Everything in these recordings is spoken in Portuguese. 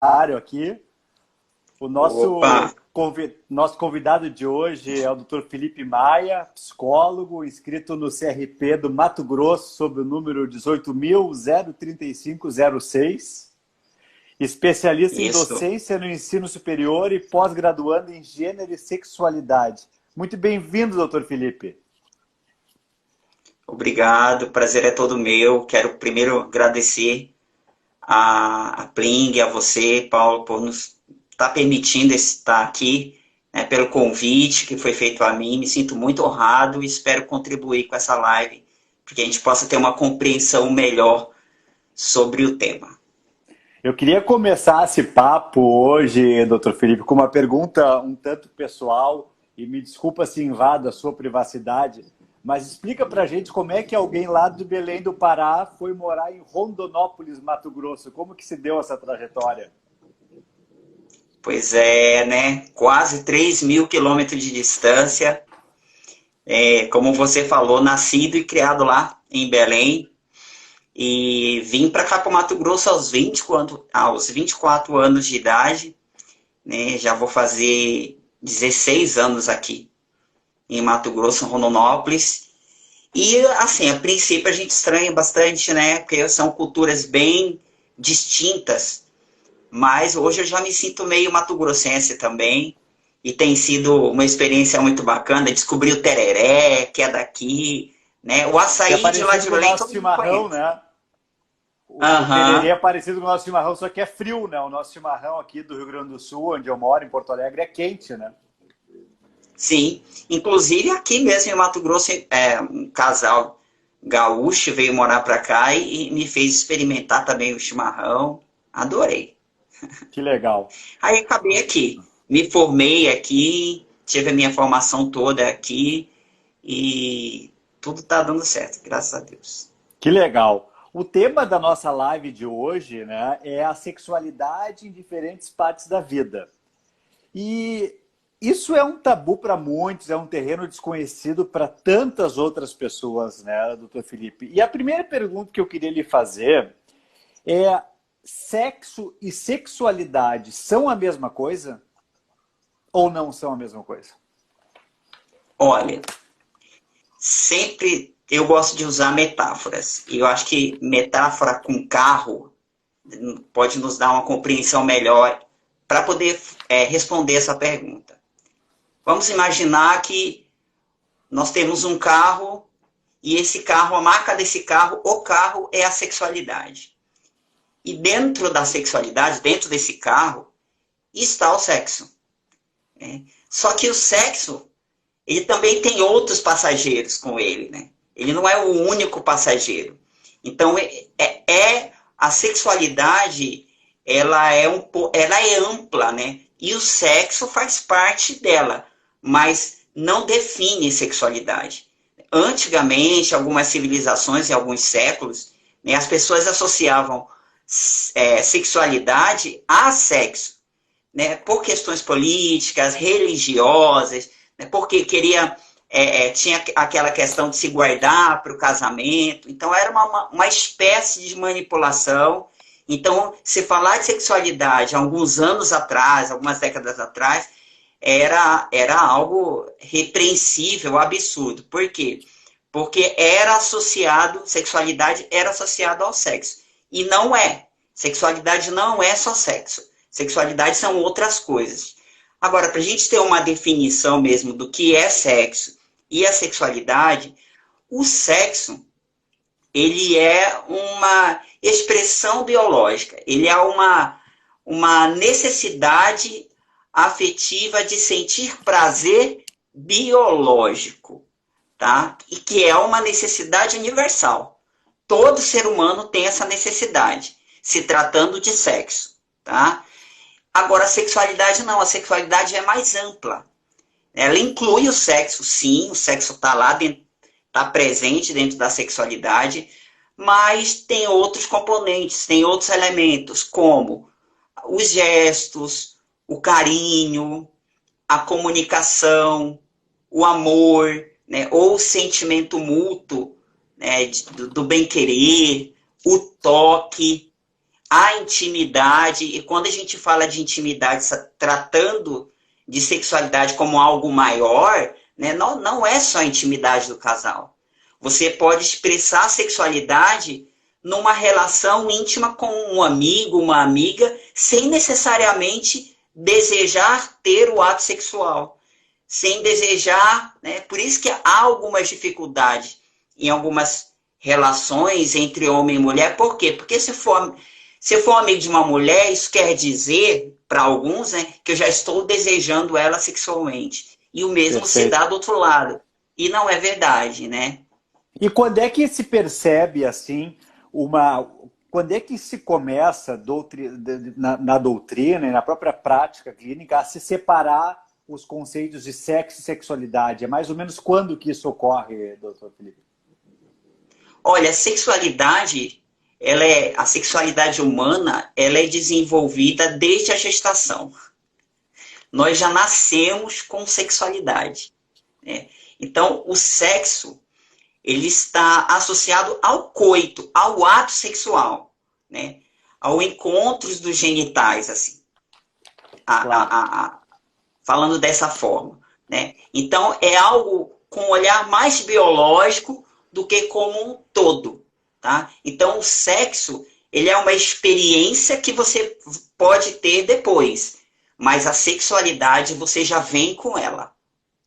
área aqui. O Opa, nosso convidado de hoje é o Dr. Felipe Maia, psicólogo, inscrito no CRP do Mato Grosso, sob o número 18.03506, especialista em isso. docência no ensino superior e pós-graduando em gênero e sexualidade. Muito bem-vindo, Dr. Felipe. Obrigado, o prazer é todo meu. Quero primeiro agradecer a Pling, a você, Paulo, por nos estar permitindo estar aqui, né, pelo convite que foi feito a mim. Me sinto muito honrado e espero contribuir com essa live, para que a gente possa ter uma compreensão melhor sobre o tema. Eu queria começar esse papo hoje, Dr. Felipe, com uma pergunta um tanto pessoal, e me desculpa se invado a sua privacidade, mas explica pra gente como é que alguém lá do Belém do Pará foi morar em Rondonópolis, Mato Grosso. Como que se deu essa trajetória? Pois é, né? Quase 3.000 quilômetros de distância. Como você falou, nascido e criado lá em Belém. E vim para cá para o Mato Grosso aos 24 anos de idade, né? Já vou fazer 16 anos aqui em Mato Grosso, em Rondonópolis. E, assim, a princípio a gente estranha bastante, né? Porque são culturas bem distintas. Mas hoje eu já me sinto meio mato-grossense também. E tem sido uma experiência muito bacana. Descobri o tereré, que é daqui, né? O Que é açaí de lá parecido de com o Belém nosso todo mundo chimarrão, conhece. né? O tererê Aham. é parecido com o nosso chimarrão, só que é frio, né? O nosso chimarrão aqui do Rio Grande do Sul, onde eu moro, em Porto Alegre, é quente, né? Sim, inclusive aqui mesmo em Mato Grosso, um casal gaúcho veio morar para cá e me fez experimentar também o chimarrão. Adorei. Que legal. Aí acabei aqui, me formei aqui, tive a minha formação toda aqui e tudo tá dando certo, graças a Deus. Que legal. O tema da nossa live de hoje, né, é a sexualidade em diferentes partes da vida. E isso é um tabu para muitos, é um terreno desconhecido para tantas outras pessoas, né, doutor Felipe? E a primeira pergunta que eu queria lhe fazer é: sexo e sexualidade são a mesma coisa ou não são a mesma coisa? Olha, sempre eu gosto de usar metáforas. E eu acho que metáfora com carro pode nos dar uma compreensão melhor para poder responder essa pergunta. Vamos imaginar que nós temos um carro e esse carro, a marca desse carro, o carro é a sexualidade. E dentro da sexualidade, dentro desse carro, está o sexo. Né? Só que o sexo, ele também tem outros passageiros com ele. Né? Ele não é o único passageiro. Então, a sexualidade, ela é ampla, né? E o sexo faz parte dela, mas não define sexualidade. Antigamente, algumas civilizações, em alguns séculos, né, as pessoas associavam sexualidade a sexo, né, por questões políticas, religiosas, né, porque tinha aquela questão de se guardar para o casamento. Então, era uma espécie de manipulação. Então, se falar de sexualidade alguns anos atrás, algumas décadas atrás, era algo repreensível, absurdo. Por quê? Porque sexualidade era associado ao sexo. E não é. Sexualidade não é só sexo. Sexualidade são outras coisas. Agora, para a gente ter uma definição mesmo do que é sexo e a sexualidade, o sexo, ele é uma expressão biológica, ele é uma necessidade afetiva de sentir prazer biológico, tá? E que é uma necessidade universal. Todo ser humano tem essa necessidade, se tratando de sexo, tá? Agora, a sexualidade não, a sexualidade é mais ampla. Ela inclui o sexo, sim, o sexo está lá, está presente dentro da sexualidade, mas tem outros componentes, tem outros elementos, como os gestos, o carinho, a comunicação, o amor, né, ou o sentimento mútuo, né, do bem-querer, o toque, a intimidade, e quando a gente fala de intimidade, tratando de sexualidade como algo maior, né, não é só a intimidade do casal. Você pode expressar a sexualidade numa relação íntima com um amigo, uma amiga, sem necessariamente desejar ter o ato sexual. Sem desejar, né? Por isso que há algumas dificuldades em algumas relações entre homem e mulher. Por quê? Porque se eu for amigo de uma mulher, isso quer dizer, para alguns, né, que eu já estou desejando ela sexualmente. E o mesmo se Perfeito. dá do outro lado. E não é verdade, né? E quando é que se percebe assim uma. Quando é que se começa na doutrina e na própria prática clínica a se separar os conceitos de sexo e sexualidade? É mais ou menos quando que isso ocorre, doutor Felipe? Olha, a sexualidade humana, ela é desenvolvida desde a gestação. Nós já nascemos com sexualidade, né? Então, o sexo, ele está associado ao coito, ao ato sexual, né? Ao encontro dos genitais, assim, Claro. falando dessa forma, né? Então, é algo com um olhar mais biológico do que como um todo, tá? Então, o sexo, ele é uma experiência que você pode ter depois, mas a sexualidade você já vem com ela,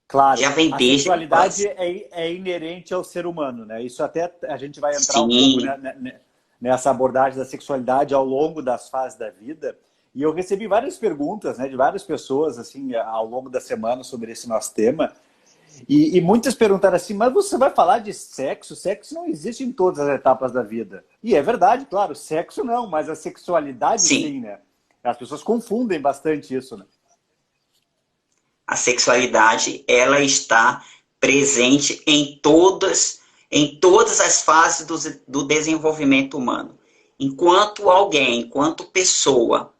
Claro, já vem a desde a sexualidade infância. é inerente ao ser humano, né? Isso até a gente vai entrar um pouco Sim, nessa abordagem da sexualidade ao longo das fases da vida. E eu recebi várias perguntas, né, de várias pessoas assim ao longo da semana sobre esse nosso tema. E muitas perguntaram assim: mas você vai falar de sexo? Sexo não existe em todas as etapas da vida. E é verdade, claro, sexo não, mas a sexualidade sim. sim, né? As pessoas confundem bastante isso, né? A sexualidade, ela está presente em todas as fases do desenvolvimento humano. Enquanto alguém, enquanto pessoa,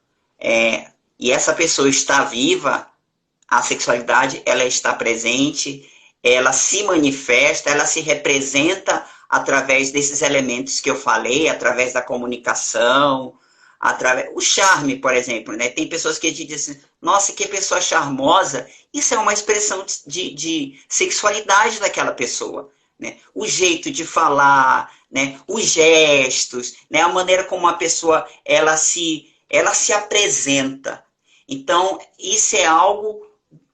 e essa pessoa está viva, a sexualidade, ela está presente, ela se manifesta, ela se representa através desses elementos que eu falei, através da comunicação, através o charme, por exemplo, né? Tem pessoas que dizem assim, nossa, que pessoa charmosa. Isso é uma expressão de sexualidade daquela pessoa, né? O jeito de falar, né? Os gestos, né? A maneira como a pessoa ela se apresenta. Então, isso é algo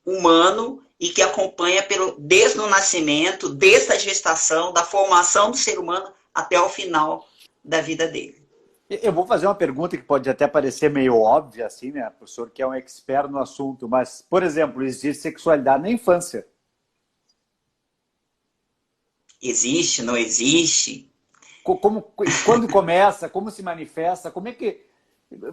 humano e que acompanha desde o nascimento, desde a gestação, da formação do ser humano até o final da vida dele. Eu vou fazer uma pergunta que pode até parecer meio óbvia, assim, né, professor, que é um expert no assunto, mas, por exemplo, existe sexualidade na infância. Existe, não existe? Como, quando começa, como se manifesta, como é que.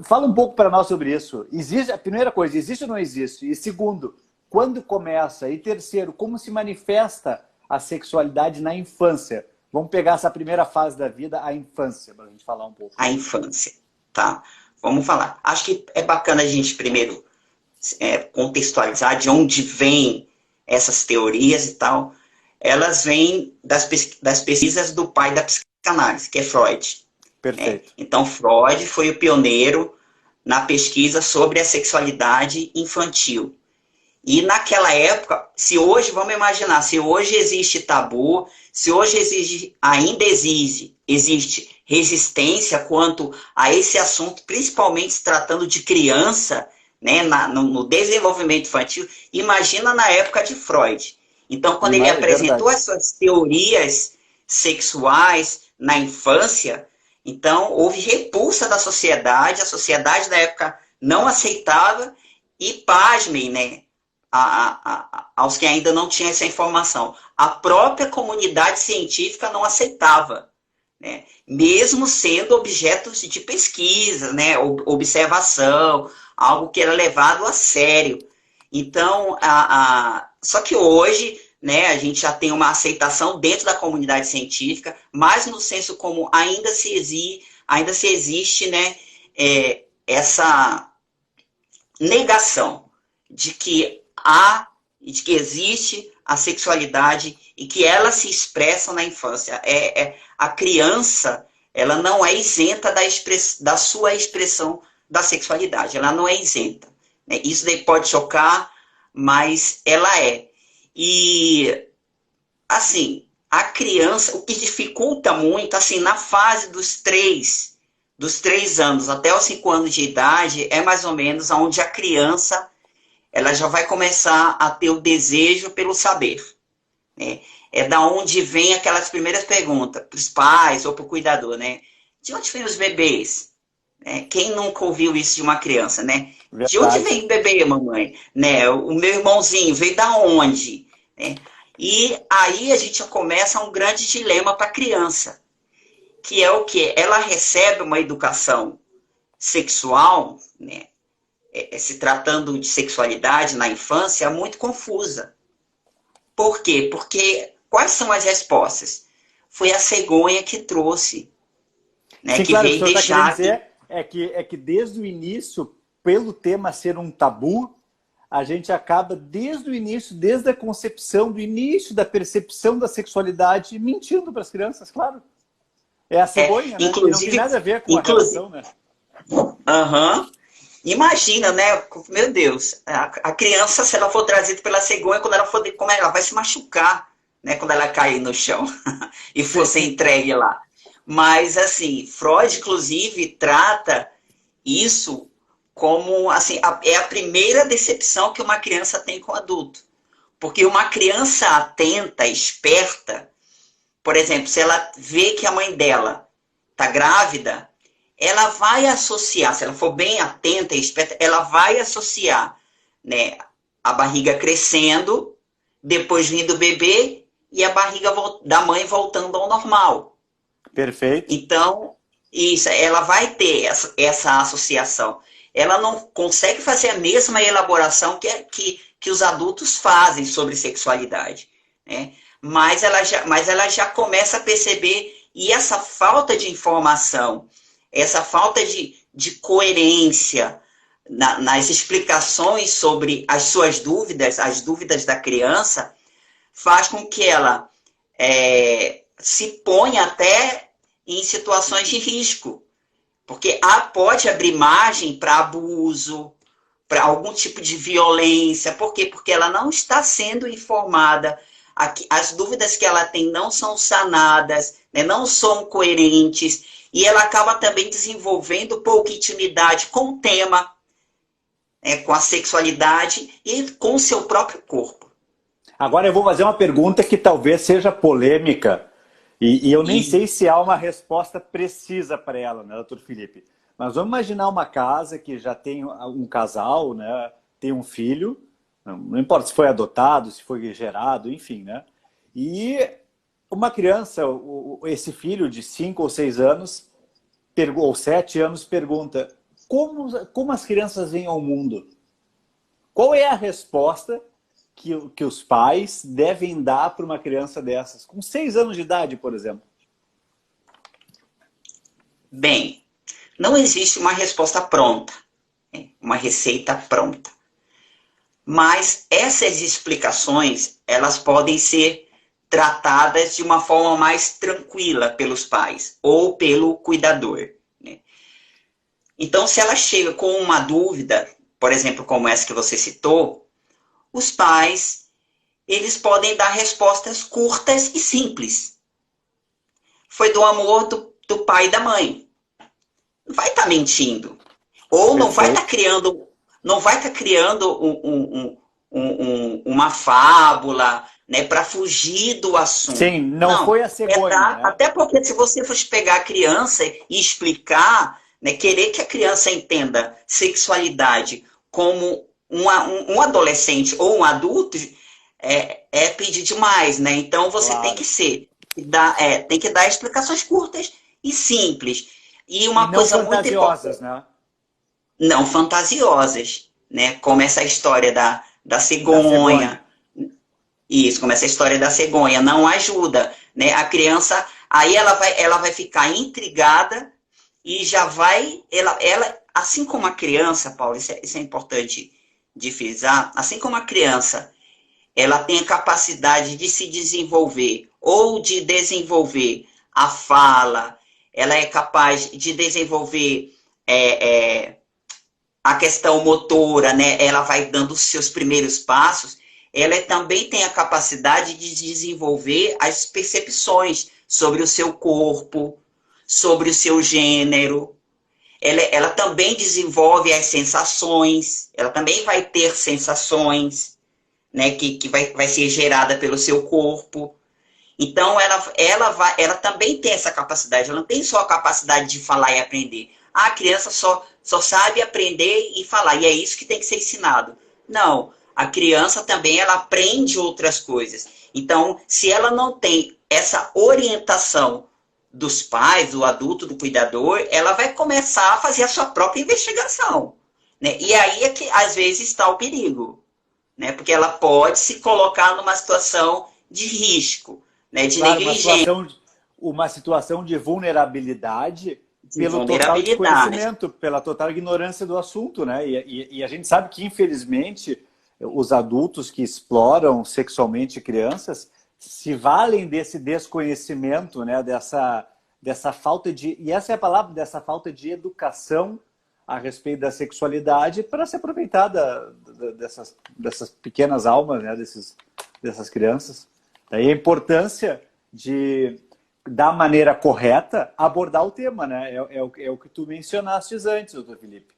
Fala um pouco para nós sobre isso. Existe, a primeira coisa, existe ou não existe? E segundo, quando começa? E terceiro, como se manifesta a sexualidade na infância? Vamos pegar essa primeira fase da vida, a infância, para a gente falar um pouco. A infância, tá? Vamos falar. Acho que é bacana a gente primeiro contextualizar de onde vêm essas teorias e tal. Elas vêm das pesquisas do pai da psicanálise, que é Freud. Né? Perfeito. Então, Freud foi o pioneiro na pesquisa sobre a sexualidade infantil. E naquela época, se hoje, vamos imaginar, se hoje existe tabu, se hoje ainda existe resistência quanto a esse assunto, principalmente se tratando de criança, né, no desenvolvimento infantil, imagina na época de Freud. Então, quando ele É apresentou verdade. essas teorias sexuais na infância, então houve repulsa da sociedade, a sociedade da época não aceitava, e pasmem, né, aos que ainda não tinham essa informação. A própria comunidade científica não aceitava, né? Mesmo sendo objetos de pesquisa, né? Observação, algo que era levado a sério. Então, só que hoje, né, a gente já tem uma aceitação dentro da comunidade científica, mas no senso comum ainda se existe, né, essa negação de que existe a sexualidade e que ela se expressa na infância. A criança, ela não é isenta da sua expressão da sexualidade. Ela não é isenta. Né? Isso daí pode chocar, mas ela é. E, assim, a criança, o que dificulta muito, assim, na fase dos 3 anos até os 5 anos de idade, é mais ou menos onde a criança ela já vai começar a ter o desejo pelo saber. Né? É da onde vem aquelas primeiras perguntas para os pais ou para o cuidador, né? De onde vêm os bebês? Quem nunca ouviu isso de uma criança, né? De onde Verdade. vem o bebê, mamãe? Né? O meu irmãozinho veio da onde? Né? E aí a gente já começa um grande dilema para a criança, que é o quê? Ela recebe uma educação sexual, né? Se tratando de sexualidade na infância, muito confusa. Por quê? Porque quais são as respostas? Foi a cegonha que trouxe, né? Sim, Que claro, o que o veio senhor está querendo deixar que... dizer é que desde o início, pelo tema ser um tabu, a gente acaba desde o início, desde a concepção, do início da percepção da sexualidade, mentindo para as crianças, claro. É a cegonha, né? E não tem inclusive, nada a ver com a relação, né? aham. Imagina, né? Meu Deus, a criança, se ela for trazida pela cegonha, quando ela for, como ela vai se machucar, né? Quando ela cair no chão e for ser Sim. entregue lá. Mas, assim, Freud, inclusive, trata isso como, assim, é a primeira decepção que uma criança tem com o adulto. Porque uma criança atenta, esperta, por exemplo, se ela vê que a mãe dela está grávida, ela vai associar, se ela for bem atenta e esperta, ela vai associar, né, a barriga crescendo, depois vindo o bebê e a barriga da mãe voltando ao normal. Perfeito. Então, isso, ela vai ter essa associação. Ela não consegue fazer a mesma elaboração que os adultos fazem sobre sexualidade, né? Mas ela já começa a perceber, e essa falta de informação, essa falta de coerência nas explicações sobre as suas dúvidas, as dúvidas da criança, faz com que ela se ponha até em situações de risco. Porque pode abrir margem para abuso, para algum tipo de violência. Por quê? Porque ela não está sendo informada. As dúvidas que ela tem não são sanadas, né? Não são coerentes. E ela acaba também desenvolvendo pouca intimidade com o tema, né? Com a sexualidade e com o seu próprio corpo. Agora eu vou fazer uma pergunta que talvez seja polêmica, e eu nem E, sei se há uma resposta precisa para ela, né, doutor Felipe? Mas vamos imaginar uma casa que já tem um casal, né, tem um filho, não importa se foi adotado, se foi gerado, enfim, né? E uma criança, esse filho de 5 ou 6 anos, ou 7 anos, pergunta como as crianças vêm ao mundo? Qual é a resposta que os pais devem dar para uma criança dessas, com 6 anos de idade, por exemplo? bem, não existe uma resposta pronta, né? Uma receita pronta. Mas essas explicações, elas podem ser tratadas de uma forma mais tranquila pelos pais ou pelo cuidador, né? Então, se ela chega com uma dúvida, por exemplo, como essa que você citou, os pais, eles podem dar respostas curtas e simples. Foi do amor do pai e da mãe. Não vai estar mentindo. Ou não vai estar Perfeito. criando, uma fábula, né, para fugir do assunto. Sim, não Não. foi a cegonha, né? Até porque se você fosse pegar a criança e explicar, né, querer que a criança entenda sexualidade como um adolescente ou um adulto, é pedir demais, né? Então você tem Claro. que tem que dar explicações curtas e simples. E E uma não coisa muito fantasiosas, importante, né? não fantasiosas, né? Como essa história da Da cegonha. cegonha. Isso, como essa história da cegonha não ajuda, né? A criança, aí ela vai ficar intrigada e já vai, assim como a criança, Paulo, isso é importante de frisar, assim como a criança, ela tem a capacidade de se desenvolver ou de desenvolver a fala, ela é capaz de desenvolver a questão motora, né? Ela vai dando os seus primeiros passos, ela também tem a capacidade de desenvolver as percepções sobre o seu corpo, sobre o seu gênero. Ela também desenvolve as sensações, ela também vai ter sensações, né, que vai ser gerada pelo seu corpo. Então, ela também tem essa capacidade, ela não tem só a capacidade de falar e aprender. A criança só sabe aprender e falar, e é isso que tem que ser ensinado. Não, a criança também ela aprende outras coisas. Então, se ela não tem essa orientação dos pais, do adulto, do cuidador, ela vai começar a fazer a sua própria investigação. Né? E aí é que, às vezes, está o perigo. Né? Porque ela pode se colocar numa situação de risco, né? De negligência. Uma situação de vulnerabilidade pelo total desconhecimento, pela total ignorância do assunto. Né? E a gente sabe que, infelizmente, os adultos que exploram sexualmente crianças se valem desse desconhecimento, né? dessa falta de... E essa é a palavra, dessa falta de educação a respeito da sexualidade para se aproveitar dessas pequenas almas, né? dessas crianças. Daí a importância de, da maneira correta, abordar o tema. Né? É o que tu mencionaste antes, doutor Felipe.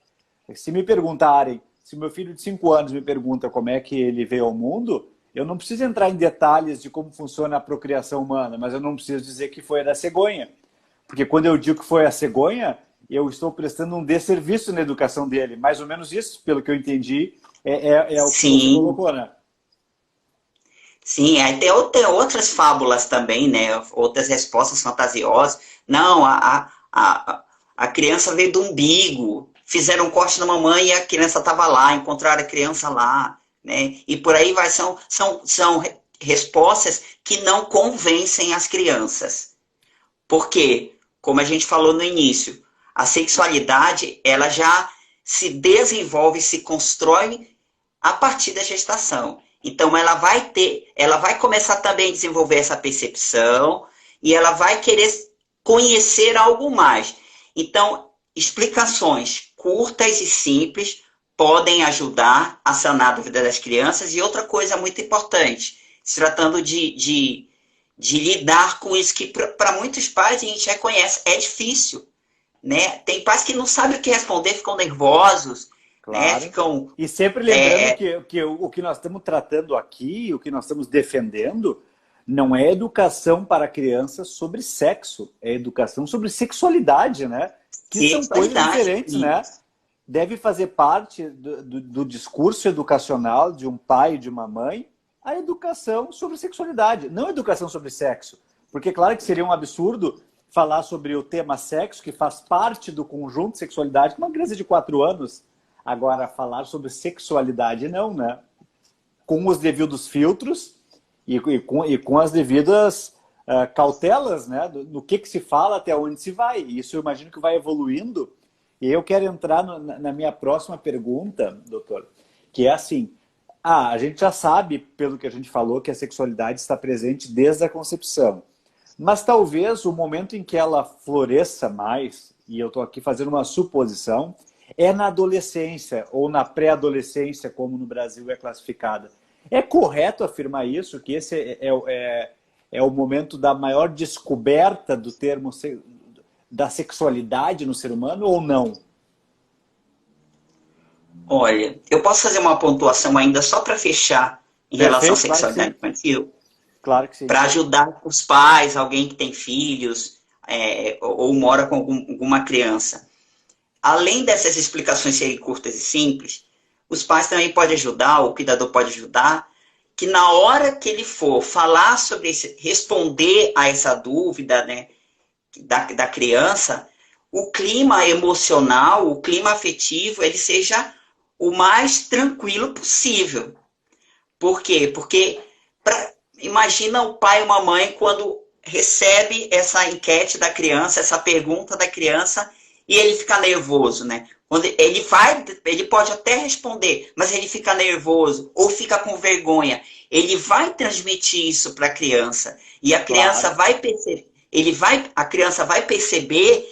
Se me perguntarem, se meu filho de 5 anos me pergunta como é que ele veio ao mundo, eu não preciso entrar em detalhes de como funciona a procriação humana, mas eu não preciso dizer que foi a da cegonha. Porque quando eu digo que foi a cegonha, eu estou prestando um desserviço na educação dele. Mais ou menos isso, pelo que eu entendi, é o que você colocou, né? Sim, tem outras fábulas também, né? Outras respostas fantasiosas. Não, a criança veio do umbigo, fizeram um corte na mamãe e a criança estava lá, encontraram a criança lá. Né? E por aí vai, são respostas que não convencem as crianças. Por quê? Como a gente falou no início, a sexualidade ela já se desenvolve, se constrói a partir da gestação. Então ela vai começar também a desenvolver essa percepção e ela vai querer conhecer algo mais. Então, explicações curtas e simples podem ajudar a sanar a dúvida das crianças. E outra coisa muito importante, se tratando de lidar com isso, que para muitos pais a gente reconhece, é difícil. Né? Tem pais que não sabem o que responder, ficam nervosos. Claro. Né? E sempre lembrando que o que nós estamos tratando aqui, o que nós estamos defendendo, não é educação para crianças sobre sexo, é educação sobre sexualidade, né? Que são coisas diferentes, né? Deve fazer parte do discurso educacional de um pai e de uma mãe a educação sobre sexualidade, não a educação sobre sexo. Porque claro que seria um absurdo falar sobre o tema sexo, que faz parte do conjunto de sexualidade, com uma criança de 4 anos. Agora, falar sobre sexualidade não, né? Com os devidos filtros e com as devidas cautelas, né? Do que se fala, até onde se vai. Isso eu imagino que vai evoluindo. E eu quero entrar na minha próxima pergunta, doutor, que é assim, a gente já sabe, pelo que a gente falou, que a sexualidade está presente desde a concepção. Mas talvez o momento em que ela floresça mais, e eu estou aqui fazendo uma suposição, é na adolescência ou na pré-adolescência, como no Brasil é classificada. É correto afirmar isso, que esse é o momento da maior descoberta do termo da sexualidade no ser humano ou não? Olha, eu posso fazer uma pontuação ainda só para fechar em relação à sexualidade infantil? Claro que sim. Para ajudar os pais, alguém que tem filhos, ou mora com alguma criança. Além dessas explicações serem curtas e simples, os pais também podem ajudar, o cuidador pode ajudar, que na hora que ele for falar sobre isso, responder a essa dúvida, né, da criança, o clima emocional, o clima afetivo, ele seja o mais tranquilo possível. Por quê? Porque imagina o pai ou a mãe quando recebe essa enquete da criança, essa pergunta da criança, e ele fica nervoso, né? Quando ele pode até responder, mas ele fica nervoso ou fica com vergonha. Ele vai transmitir isso para a criança. E a criança vai perceber. a criança vai perceber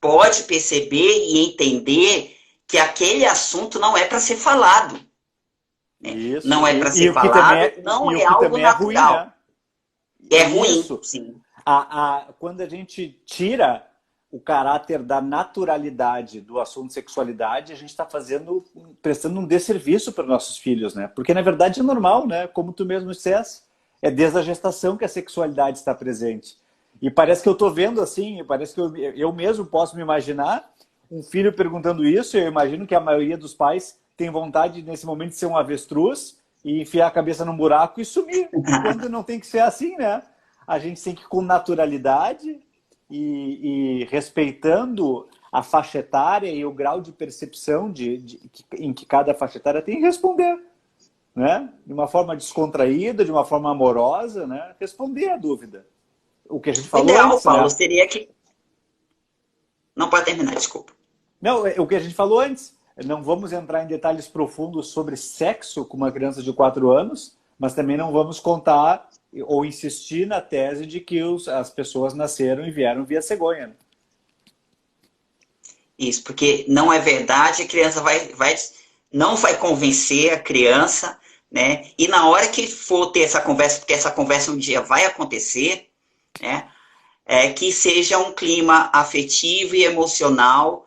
pode perceber e entender que aquele assunto não é para ser falado. Né? Isso. Não é para ser o que falado, também não é algo é ruim, natural. né? É ruim, Isso. sim. Quando a gente tira o caráter da naturalidade do assunto sexualidade, a gente está prestando um desserviço para nossos filhos, né? Porque na verdade é normal, né? Como tu mesmo disseste, é desde a gestação que a sexualidade está presente. E parece que eu estou vendo assim, parece que eu mesmo posso me imaginar um filho perguntando isso. Eu imagino que a maioria dos pais tem vontade nesse momento de ser um avestruz e enfiar a cabeça num buraco e sumir, quando não tem que ser assim, né? A gente tem que, com naturalidade e respeitando a faixa etária e o grau de percepção em que cada faixa etária tem, responder, né? De uma forma descontraída, de uma forma amorosa, né? Responder a dúvida. O que a gente O falou ideal, antes, Paulo, né? seria que... Não pode terminar, desculpa. Não, o que a gente falou antes. Não vamos entrar em detalhes profundos sobre sexo com uma criança de 4 anos, mas também não vamos contar ou insistir na tese de que as pessoas nasceram e vieram via cegonha. Né? Isso, porque não é verdade, a criança não vai convencer a criança, né? E na hora que for ter essa conversa, porque essa conversa um dia vai acontecer, né? Que seja um clima afetivo e emocional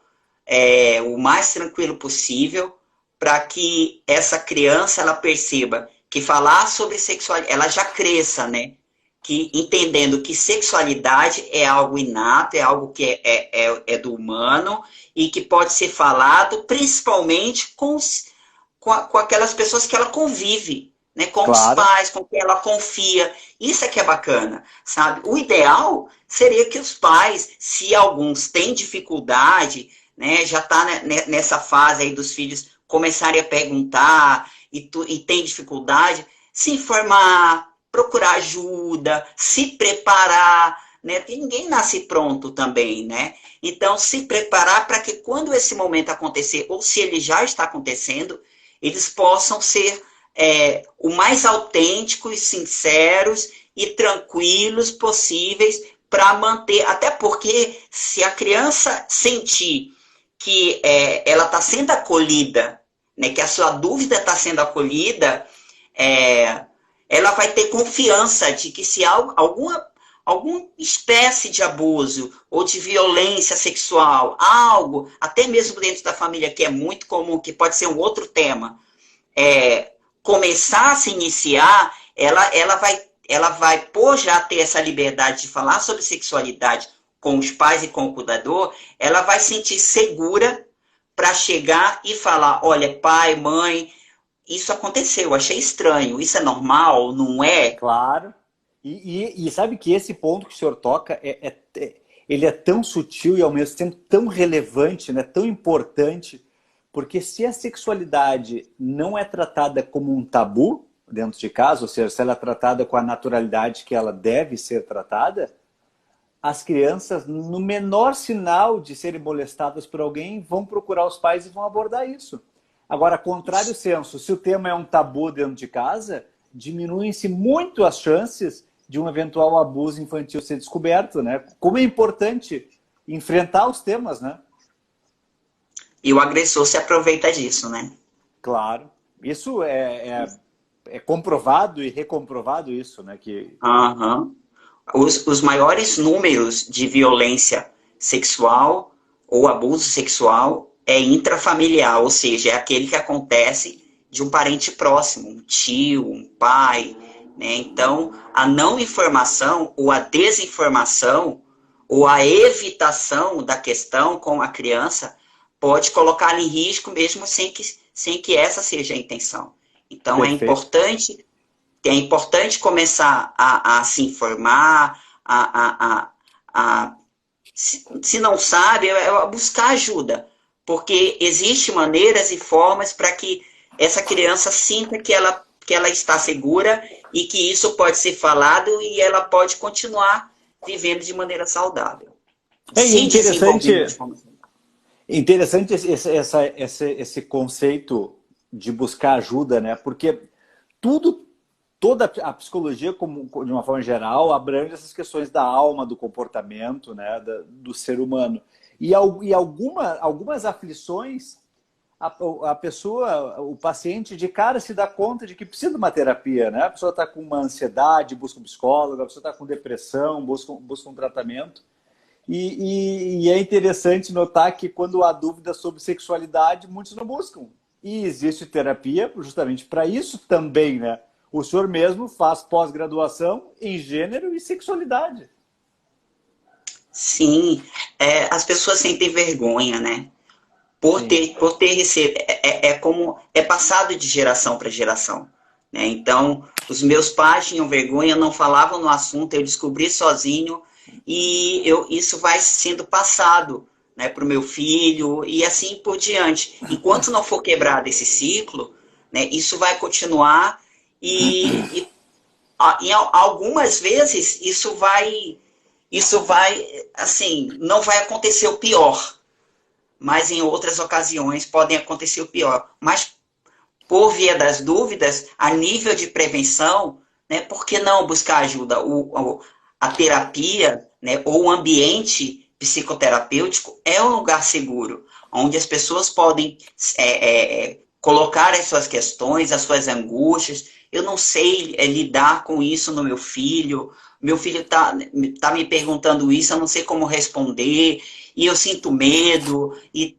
o mais tranquilo possível, para que essa criança ela perceba que falar sobre sexualidade, ela já cresça, né? Que entendendo que sexualidade é algo inato, é algo que é do humano e que pode ser falado principalmente com aquelas pessoas que ela convive, né? Com Claro. os pais, com quem ela confia. Isso é que é bacana, sabe? O ideal seria que os pais, se alguns têm dificuldade, né, já está nessa fase aí dos filhos começarem a perguntar e tem dificuldade, se informar, procurar ajuda, se preparar, né? Porque ninguém nasce pronto também, né? Então, se preparar para que quando esse momento acontecer, ou se ele já está acontecendo, eles possam ser o mais autênticos, sinceros e tranquilos possíveis para manter, até porque se a criança sentir que ela está sendo acolhida, né, que a sua dúvida está sendo acolhida, ela vai ter confiança de que se alguma espécie de abuso ou de violência sexual, algo, até mesmo dentro da família, que é muito comum, que pode ser um outro tema, começar a se iniciar, ela vai, por já ter essa liberdade de falar sobre sexualidade com os pais e com o cuidador, ela vai sentir segura para chegar e falar, olha, pai, mãe, isso aconteceu, achei estranho, isso é normal, não é? Claro. E sabe que esse ponto que o senhor toca, ele é tão sutil e ao mesmo tempo tão relevante, né, tão importante, porque se a sexualidade não é tratada como um tabu dentro de casa, ou seja, se ela é tratada com a naturalidade que ela deve ser tratada, as crianças, no menor sinal de serem molestadas por alguém, vão procurar os pais e vão abordar isso. Agora, contrário senso, se o tema é um tabu dentro de casa, diminuem-se muito as chances de um eventual abuso infantil ser descoberto, né? Como é importante enfrentar os temas, né? E o agressor se aproveita disso, né? Claro. Isso é comprovado e recomprovado isso, né? Uhum. Os maiores números de violência sexual ou abuso sexual é intrafamiliar, ou seja, é aquele que acontece de um parente próximo, um tio, um pai, né? Então, a não informação ou a desinformação ou a evitação da questão com a criança pode colocá-la em risco mesmo sem que essa seja a intenção. Então, Perfeito. é importante começar a se informar, se não sabe, buscar ajuda, porque existem maneiras e formas para que essa criança sinta que ela está segura e que isso pode ser falado e ela pode continuar vivendo de maneira saudável. Se desenvolvendo de forma saudável. Interessante esse conceito de buscar ajuda, né? Porque tudo toda a psicologia, de uma forma geral, abrange essas questões da alma, do comportamento, né, do ser humano. E algumas aflições, a pessoa, o paciente, de cara se dá conta de que precisa de uma terapia, né? A pessoa está com uma ansiedade, busca um psicólogo, a pessoa está com depressão, busca um tratamento. E é interessante notar que quando há dúvida sobre sexualidade, muitos não buscam. E existe terapia justamente para isso também, né? O senhor mesmo faz pós-graduação em gênero e sexualidade. Sim, as pessoas sentem vergonha, né? Sim. Por ter recebido, como é passado de geração para geração, né? Então, os meus pais tinham vergonha, não falavam no assunto, eu descobri sozinho e isso vai sendo passado, né, para o meu filho e assim por diante. Enquanto não for quebrado esse ciclo, né, isso vai continuar e algumas vezes isso vai, assim, não vai acontecer o pior, mas em outras ocasiões podem acontecer o pior. Mas, por via das dúvidas, a nível de prevenção, né, por que não buscar ajuda? A terapia, né, ou o ambiente psicoterapêutico é um lugar seguro, onde as pessoas podem colocar as suas questões, as suas angústias. Eu não sei lidar com isso no meu filho tá me perguntando isso, eu não sei como responder, e eu sinto medo, e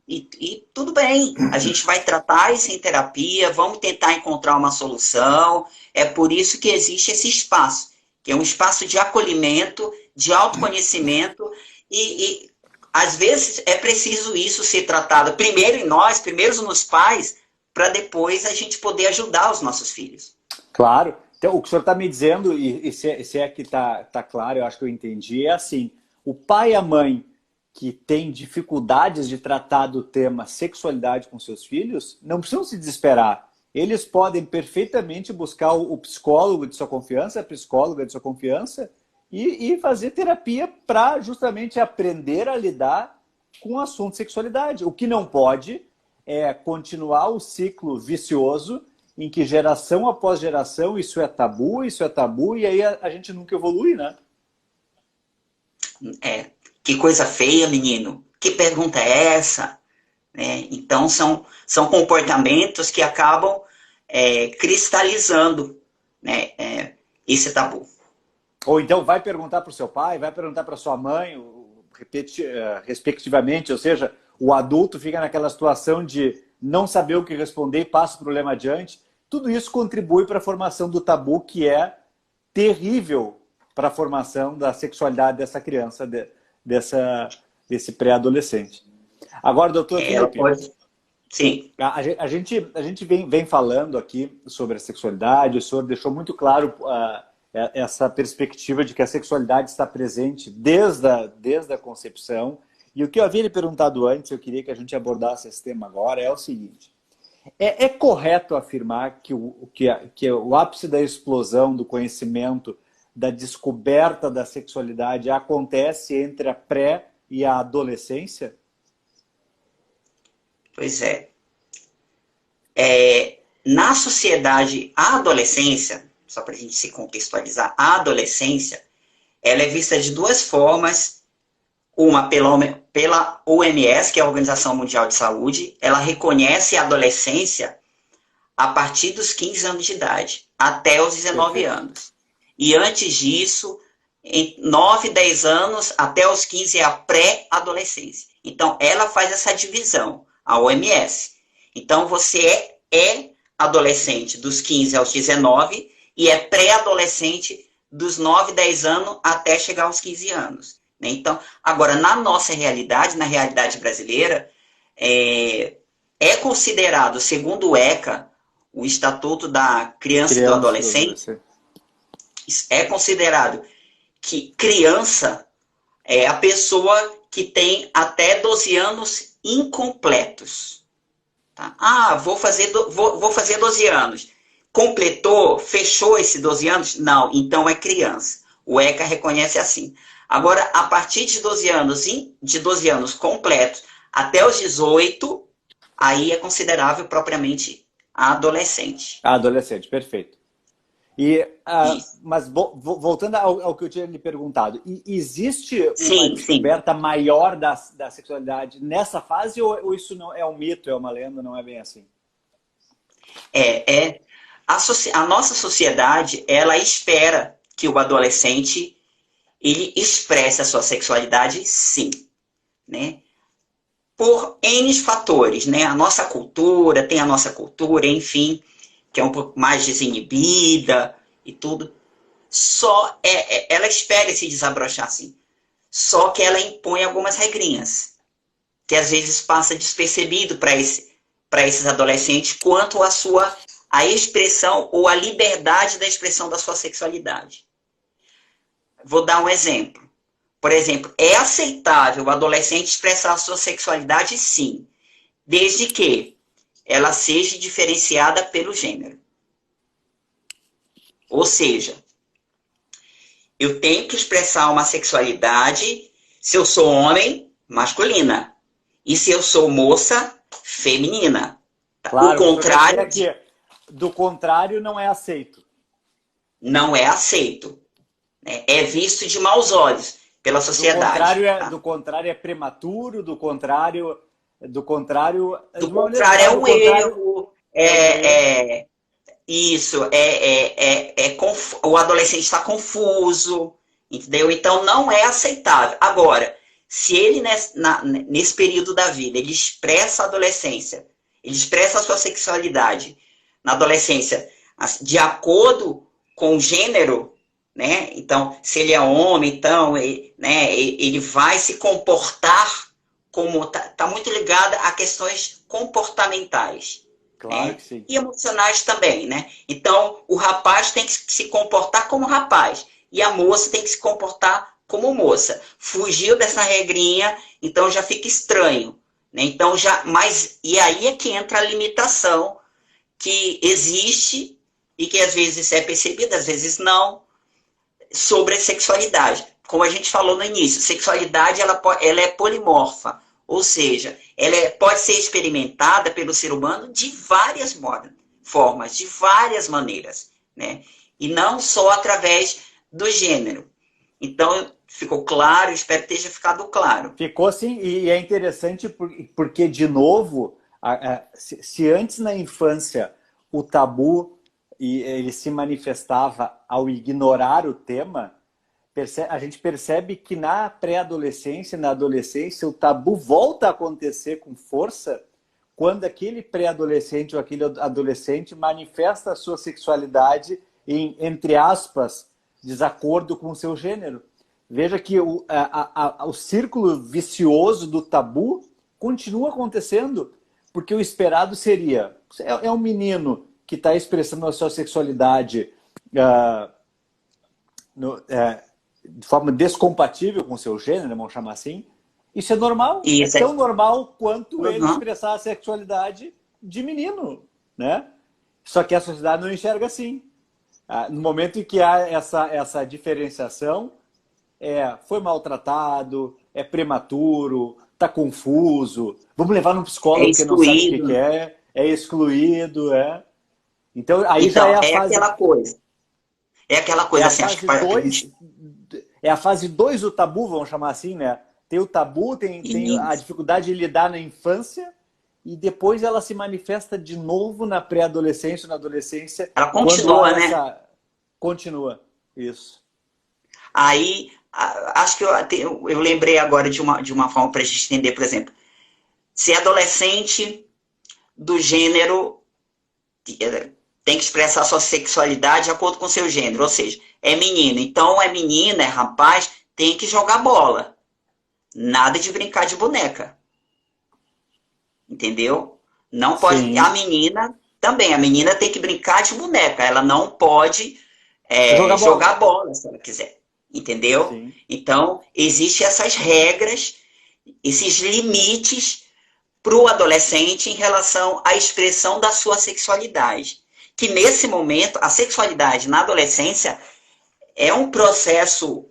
tudo bem, a gente vai tratar isso em terapia, vamos tentar encontrar uma solução. É por isso que existe esse espaço, que é um espaço de acolhimento, de autoconhecimento, e às vezes é preciso isso ser tratado primeiro em nós, primeiro nos pais, para depois a gente poder ajudar os nossos filhos. Claro. Então, o que o senhor está me dizendo, e se é que está claro, eu acho que eu entendi, é assim, o pai e a mãe que têm dificuldades de tratar do tema sexualidade com seus filhos, não precisam se desesperar. Eles podem perfeitamente buscar o psicólogo de sua confiança, a psicóloga de sua confiança, e fazer terapia para justamente aprender a lidar com o assunto sexualidade. O que não pode é continuar o ciclo vicioso em que geração após geração isso é tabu, e aí a gente nunca evolui, né? Que coisa feia, menino. Que pergunta é essa? Então, são comportamentos que acabam cristalizando, né, esse tabu. Ou então vai perguntar para o seu pai, vai perguntar para sua mãe, respectivamente, ou seja, o adulto fica naquela situação de não saber o que responder e passa o problema adiante. Tudo isso contribui para a formação do tabu, que é terrível para a formação da sexualidade dessa criança, desse pré-adolescente. Agora, doutor Felipe, Sim. a gente vem falando aqui sobre a sexualidade, o senhor deixou muito claro essa perspectiva de que a sexualidade está presente desde a concepção. E o que eu havia lhe perguntado antes, eu queria que a gente abordasse esse tema agora, é o seguinte. É correto afirmar que o ápice da explosão do conhecimento, da descoberta da sexualidade acontece entre a pré e a adolescência? Pois é. Na sociedade, a adolescência, só para a gente se contextualizar, a adolescência, ela é vista de duas formas. Uma pela OMS, que é a Organização Mundial de Saúde, ela reconhece a adolescência a partir dos 15 anos de idade, até os 19 anos. E antes disso, em 9, 10 anos, até os 15 é a pré-adolescência. Então, ela faz essa divisão, a OMS. Então, você é adolescente dos 15 aos 19 e é pré-adolescente dos 9, 10 anos até chegar aos 15 anos. Então, agora, na nossa realidade, na realidade brasileira, é considerado, segundo o ECA, o Estatuto da Criança e do Adolescente, é considerado que criança é a pessoa que tem até 12 anos incompletos. Tá? Vou fazer 12 anos. Completou, fechou esses 12 anos? Não, então é criança. O ECA reconhece assim. Agora, a partir de 12 anos completos até os 18, aí é considerável propriamente a adolescente. A adolescente, perfeito. Isso. Mas voltando ao que eu tinha lhe perguntado, existe uma Sim, sim. descoberta maior da sexualidade nessa fase ou isso não é um mito, é uma lenda, não é bem assim? É, a nossa sociedade, ela espera que o adolescente ele expresse a sua sexualidade, sim, né? Por N fatores, né? A nossa cultura, tem a nossa cultura, enfim, que é um pouco mais desinibida e tudo. Ela espera se desabrochar assim. Só que ela impõe algumas regrinhas, que às vezes passa despercebido para esses adolescentes quanto a expressão ou a liberdade da expressão da sua sexualidade. Vou dar um exemplo. Por exemplo, é aceitável o adolescente expressar a sua sexualidade, sim, desde que ela seja diferenciada pelo gênero. Ou seja, eu tenho que expressar uma sexualidade, se eu sou homem, masculina, e se eu sou moça, feminina. Claro, O o senhor quer dizer contrário que do contrário não é aceito. não é aceito, né? É visto de maus olhos pela sociedade. Tá? Do contrário é prematuro, do contrário, Do de uma maneira contrário é geral, do um contrário erro, é um erro. isso, o adolescente está confuso, entendeu? Então não é aceitável. Agora, se ele nesse período da vida, ele expressa a adolescência, ele expressa a sua sexualidade na adolescência de acordo com o gênero, né? Então, se ele é homem, então, né, ele vai se comportar como tá muito ligado a questões comportamentais, Claro né? que sim. E emocionais também, né? Então, o rapaz tem que se comportar como rapaz e a moça tem que se comportar como moça. Fugiu dessa regrinha, então já fica estranho, né? Então e aí é que entra a limitação que existe e que às vezes é percebida, às vezes não, sobre a sexualidade. Como a gente falou no início, sexualidade ela é polimorfa, ou seja, pode ser experimentada pelo ser humano de várias formas, de várias maneiras, né? E não só através do gênero. Então, ficou claro, espero que tenha ficado claro. Ficou assim, e é interessante porque, de novo, se antes na infância o tabu ele se manifestava ao ignorar o tema, a gente percebe que na pré-adolescência, na adolescência, o tabu volta a acontecer com força quando aquele pré-adolescente ou aquele adolescente manifesta a sua sexualidade em, entre aspas, desacordo com o seu gênero. Veja que o círculo vicioso do tabu continua acontecendo, porque o esperado seria, é um menino que está expressando a sua sexualidade de forma descompatível com o seu gênero, vamos chamar assim. Isso é normal, é Isso é. tão normal quanto ele Uhum. expressar a sexualidade de menino, né? Só que a sociedade não enxerga assim. No momento em que há essa diferenciação, foi maltratado, é prematuro, está confuso, vamos levar no É psicólogo porque não sabe o que excluído. é excluído, Então, aí já Então, é a fase. É aquela É coisa a assim, acho que fase para a 2 gente. é a fase 2 do tabu, vamos chamar assim, né? Tem o tabu, tem a Isso. dificuldade de lidar na infância e depois ela se manifesta de novo na pré-adolescência, na adolescência, Ela quando há continua, né? essa... Continua, isso. Aí, acho que eu lembrei agora de uma forma para a gente entender, por exemplo, se é adolescente do gênero tem que expressar sua sexualidade de acordo com seu gênero, ou seja, é menino. Então, é menina, é rapaz, tem que jogar bola. Nada de brincar de boneca. Entendeu? Não pode. A Sim. menina também. A menina tem que brincar de boneca. Ela não pode Jogar bola. jogar bola se ela quiser. Entendeu? Sim. Então, existem essas regras, esses limites para o adolescente em relação à expressão da sua sexualidade. Que nesse momento, a sexualidade na adolescência é um processo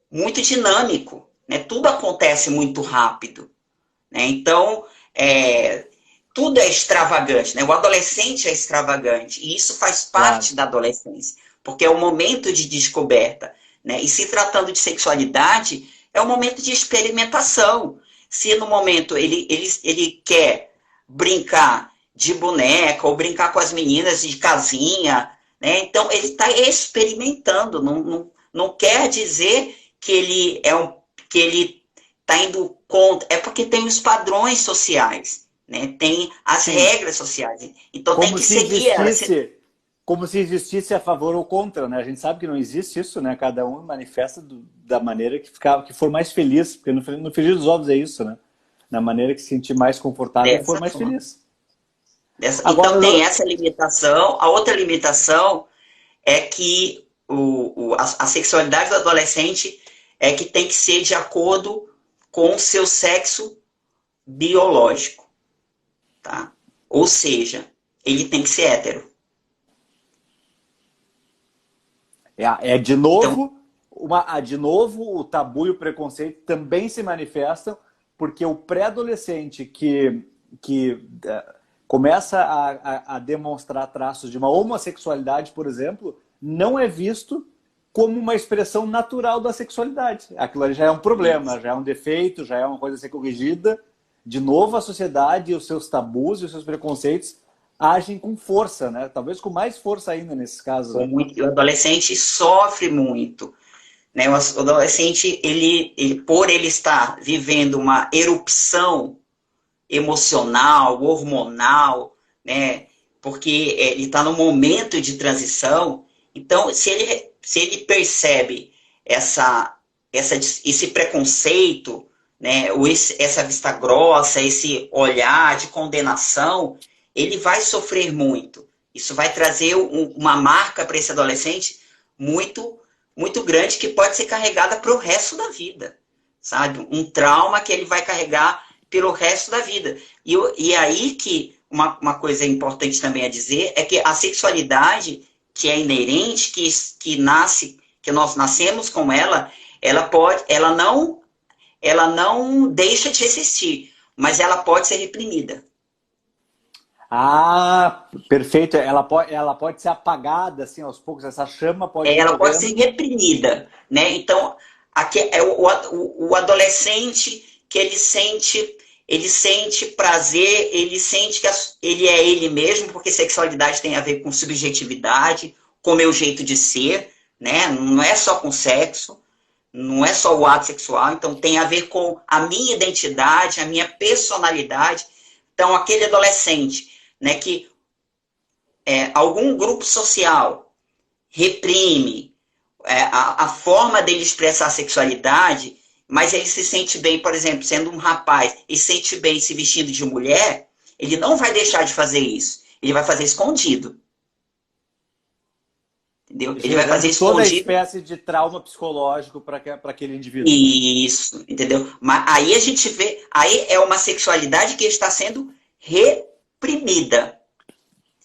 muito dinâmico. Né? Tudo acontece muito rápido. Né? Então, tudo é extravagante. Né? O adolescente é extravagante. E isso faz Claro. parte da adolescência. porque é o momento de descoberta, né? E se tratando de sexualidade, é um momento de experimentação. Se no momento ele quer brincar de boneca ou brincar com as meninas de casinha, né? Então ele está experimentando, não quer dizer que ele que ele está indo contra, é porque tem os padrões sociais, né? Tem as Sim. regras sociais, então tem Como que se seguir elas. existisse, como se existisse a favor ou contra, né? A gente sabe que não existe isso, né? Cada um manifesta da maneira que for mais feliz, porque no frigir dos ovos é isso, né? Na maneira que se sentir mais confortável e for Dessa mais forma. feliz. Então tem Agora, essa limitação. A outra limitação é que a sexualidade do adolescente é que tem que ser de acordo com o seu sexo biológico, tá? Ou seja, ele tem que ser hétero. de Então, novo, de novo o tabu e o preconceito também se manifestam porque o pré-adolescente que começa a demonstrar traços de uma homossexualidade, por exemplo, não é visto como uma expressão natural da sexualidade. Aquilo ali já é um problema, já é um defeito, já é uma coisa a ser corrigida. De novo, a sociedade e os seus tabus e os seus preconceitos agem com força, né? Talvez com mais força ainda nesses casos, né? o adolescente sofre muito, né? O adolescente, por ele estar vivendo uma erupção emocional, hormonal, né? Porque ele está no momento de transição. Então, se ele percebe esse preconceito, né? Ou essa vista grossa, esse olhar de condenação, ele vai sofrer muito. Isso vai trazer uma marca para esse adolescente muito, muito grande que pode ser carregada para o resto da vida, sabe? Um trauma que ele vai carregar pelo resto da vida. E aí que uma coisa importante também a dizer é que a sexualidade que é inerente, que nasce, que nós nascemos com ela não deixa de existir, mas ela pode ser reprimida. Ah, perfeito. Ela pode ser apagada assim aos poucos. Essa chama pode ir Ela pode ser morrendo. reprimida, né? Então, aqui é o adolescente que ele sente prazer, ele sente que ele é ele mesmo, porque sexualidade tem a ver com subjetividade, com meu jeito de ser, né? Não é só com sexo, não é só o ato sexual, então tem a ver com a minha identidade, a minha personalidade. Então, aquele adolescente, né, que algum grupo social reprime a forma dele expressar a sexualidade, mas ele se sente bem, por exemplo, sendo um rapaz, e se sente bem se vestindo de mulher, ele não vai deixar de fazer isso. Ele vai fazer escondido. Entendeu? Ele vai fazer Gerando toda a escondido. espécie de trauma psicológico para aquele indivíduo. Isso, entendeu? Mas aí a gente vê, aí é uma sexualidade que está sendo reprimida.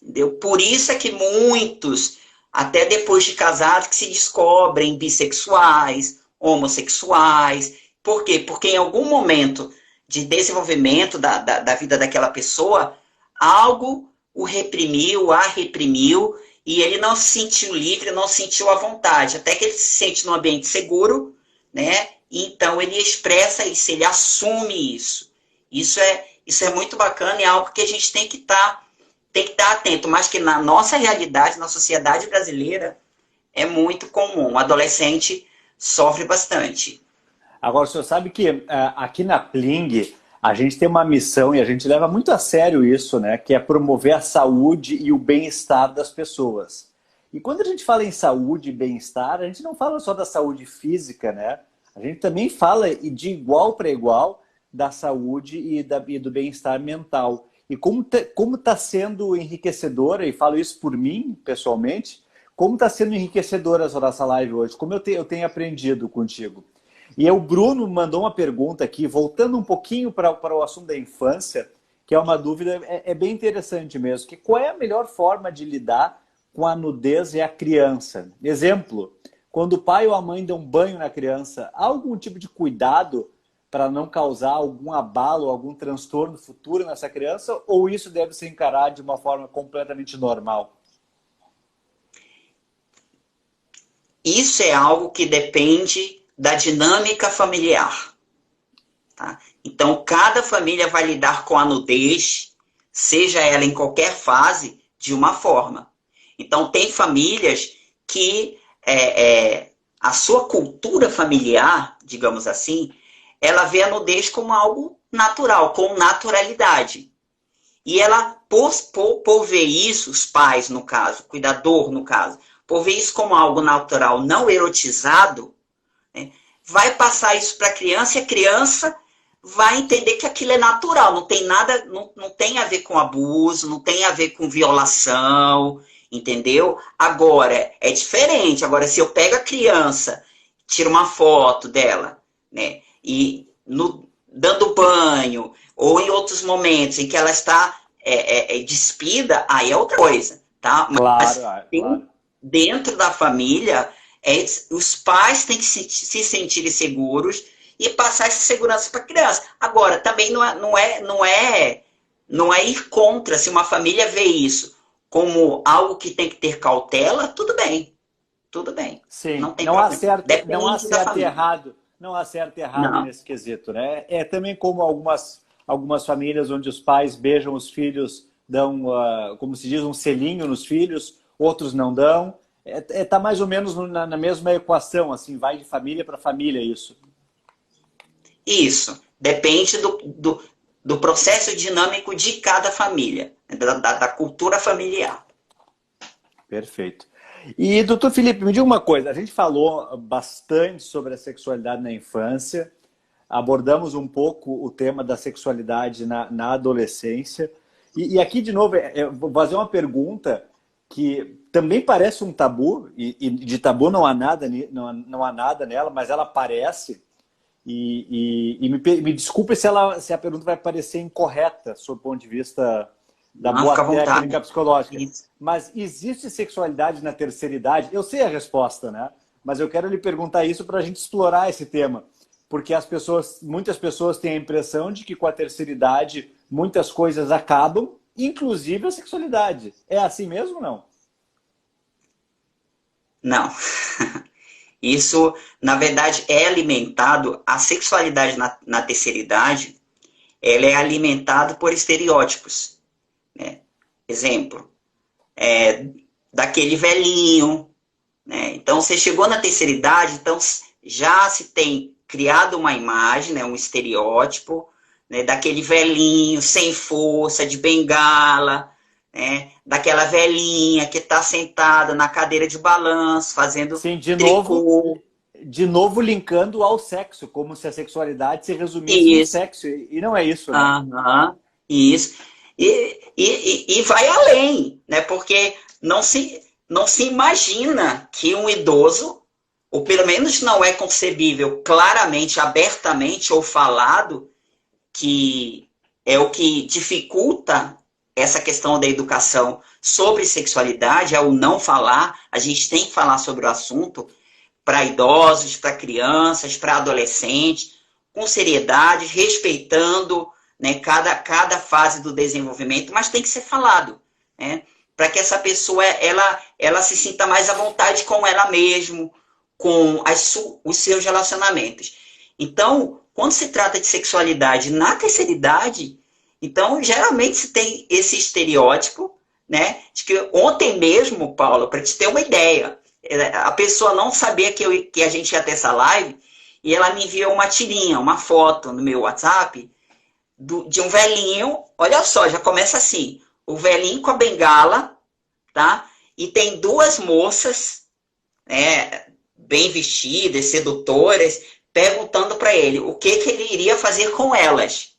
Entendeu? Por isso é que muitos, até depois de casados, que se descobrem bissexuais, homossexuais. Por quê? Porque em algum momento de desenvolvimento da vida daquela pessoa, algo o reprimiu, a reprimiu, e ele não se sentiu livre, não se sentiu à vontade. Até que ele se sente num ambiente seguro, né? E então ele expressa isso, ele assume isso. Isso é muito bacana e é algo que a gente tem que estar atento, mas que na nossa realidade, na sociedade brasileira, é muito comum. O adolescente sofre bastante. Agora, o senhor sabe que aqui na Pling a gente tem uma missão e a gente leva muito a sério isso, né? Que é promover a saúde e o bem-estar das pessoas. E quando a gente fala em saúde e bem-estar, a gente não fala só da saúde física, né? A gente também fala de igual para igual da saúde e do bem-estar mental. E como está sendo enriquecedora, e falo isso por mim, pessoalmente, como está sendo enriquecedora a nossa live hoje, como eu tenho aprendido contigo. E o Bruno mandou uma pergunta aqui, voltando um pouquinho para o assunto da infância, que é uma dúvida, bem interessante mesmo, que qual é a melhor forma de lidar com a nudez e a criança? Exemplo, quando o pai ou a mãe dão banho na criança, há algum tipo de cuidado para não causar algum abalo, algum transtorno futuro nessa criança, ou isso deve ser encarado de uma forma completamente normal? isso é algo que depende da dinâmica familiar. Tá? Então, cada família vai lidar com a nudez, seja ela em qualquer fase, de uma forma. Então, tem famílias que a sua cultura familiar, digamos assim, ela vê a nudez como algo natural, com naturalidade. E ela, por ver isso, os pais, no caso, cuidador, no caso, por ver isso como algo natural, não erotizado, né, vai passar isso para a criança e a criança vai entender que aquilo é natural, não tem nada, não tem a ver com abuso, não tem a ver com violação, entendeu? Agora, é diferente. Agora, se eu pego a criança, tiro uma foto dela, né, e dando banho, ou em outros momentos em que ela está despida, aí é outra coisa, tá? Mas Claro. dentro da família, os pais têm que se sentirem seguros e passar essa segurança para a criança. Agora, também não é ir contra. Se uma família vê isso como algo que tem que ter cautela, tudo bem. Tudo bem. Sim, Não tem problema. não há Depende da certo e família. errado, não há certo e errado Não. nesse quesito, né? É também como algumas famílias onde os pais beijam os filhos, dão, como se diz, um selinho nos filhos, outros não dão. Tá mais ou menos na mesma equação, assim, vai de família para família isso. Isso. Depende do processo dinâmico de cada família, da cultura familiar. Perfeito. E, doutor Felipe, me diga uma coisa. A gente falou bastante sobre a sexualidade na infância, abordamos um pouco o tema da sexualidade na adolescência. E aqui, de novo, eu vou fazer uma pergunta que também parece um tabu, e de tabu não há nada, não há nada nela, mas ela aparece. E me desculpe se a pergunta vai parecer incorreta, sob o ponto de vista da Não, boa fica à vontade. técnica psicológica. Isso. Mas existe sexualidade na terceira idade? Eu sei a resposta, né? Mas eu quero lhe perguntar isso para a gente explorar esse tema. Porque muitas pessoas têm a impressão de que com a terceira idade muitas coisas acabam, inclusive a sexualidade. É assim mesmo ou não? Não. Isso, na verdade, é alimentado, a sexualidade na terceira idade, ela é alimentada por estereótipos, né? Exemplo, daquele velhinho, né? Então, você chegou na terceira idade, então já se tem criado uma imagem, né, um estereótipo, né, daquele velhinho sem força, de bengala, né, daquela velhinha que está sentada na cadeira de balanço, fazendo Sim, tricô. de novo linkando ao sexo, como se a sexualidade se resumisse no Isso. sexo. E não é isso, né? Aham, isso. E vai além, né? Porque não se imagina que um idoso, ou pelo menos não é concebível claramente, abertamente ou falado, que é o que dificulta essa questão da educação sobre sexualidade, é o não falar. A gente tem que falar sobre o assunto para idosos, para crianças, para adolescentes, com seriedade, respeitando, né, cada fase do desenvolvimento, mas tem que ser falado, né, para que essa pessoa ela se sinta mais à vontade com ela mesma, com os seus relacionamentos. Então, quando se trata de sexualidade na terceira idade, então, geralmente se tem esse estereótipo, né, de que ontem mesmo, Paulo, para te ter uma ideia, a pessoa não sabia que a gente ia ter essa live, e ela me enviou uma tirinha, uma foto no meu WhatsApp, de um velhinho, olha só, já começa assim, o velhinho com a bengala, tá? E tem duas moças, né, bem vestidas, sedutoras, perguntando para ele o que ele iria fazer com elas.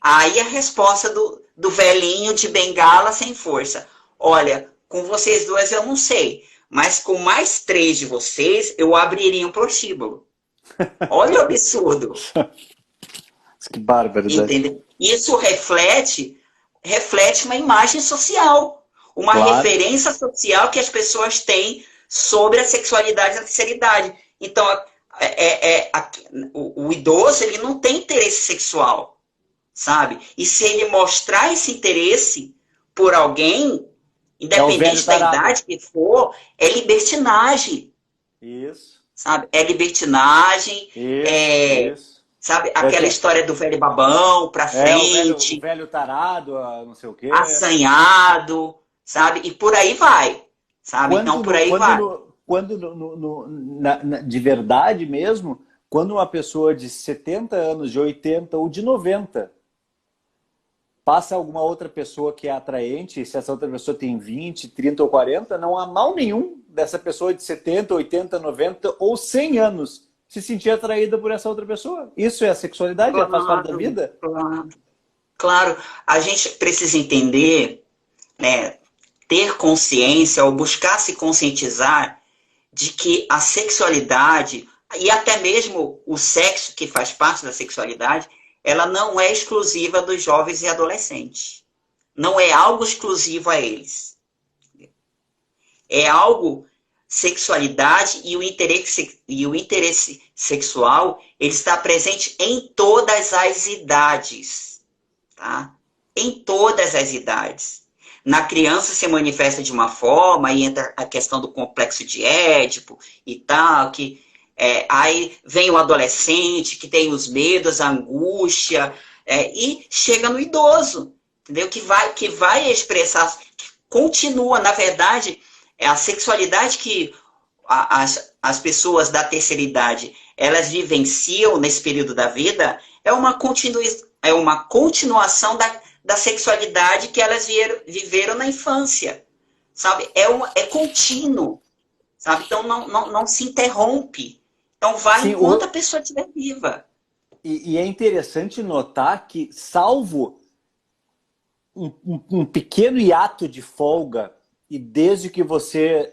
Aí a resposta do velhinho de bengala sem força. Olha, com vocês duas eu não sei, mas com mais 3 de vocês eu abriria um prostíbulo. Olha o absurdo. Que bárbaro, né? Entendeu? Isso reflete uma imagem social, uma referência social que as pessoas têm sobre a sexualidade na terceira idade. Então, o idoso ele não tem interesse sexual, sabe? E se ele mostrar esse interesse por alguém, É o velho Independente da tarado. idade que for, é libertinagem, Isso, sabe? É libertinagem, é, isso. sabe? É, Aquela história do velho babão pra o frente, velho tarado, não sei o quê. assanhado, sabe? E por aí vai, sabe? Então, Quando, por no, aí quando, vai. no, quando de verdade mesmo, quando uma pessoa de 70 anos, de 80 ou de 90 passa alguma outra pessoa que é atraente, e se essa outra pessoa tem 20, 30 ou 40, não há mal nenhum dessa pessoa de 70, 80, 90 ou 100 anos se sentir atraída por essa outra pessoa. Isso é a sexualidade, faz parte da Claro, vida. claro. Claro, a gente precisa entender, né, ter consciência ou buscar se conscientizar de que a sexualidade e até mesmo o sexo que faz parte da sexualidade, ela não é exclusiva dos jovens e adolescentes. Não é algo exclusivo a eles. É algo sexualidade e o interesse sexual, ele está presente em todas as idades, tá? Em todas as idades. Na criança se manifesta de uma forma, e entra a questão do complexo de Édipo e tal, que aí vem o adolescente que tem os medos, a angústia, e chega no idoso, entendeu? Que vai expressar, que continua, na verdade, é a sexualidade que as pessoas da terceira idade elas vivenciam nesse período da vida é uma continuação da sexualidade que elas viveram na infância, sabe? É contínuo, sabe? Então não se interrompe. Então vai Sim, enquanto a pessoa estiver viva. e é interessante notar que, salvo um pequeno hiato de folga, e desde que você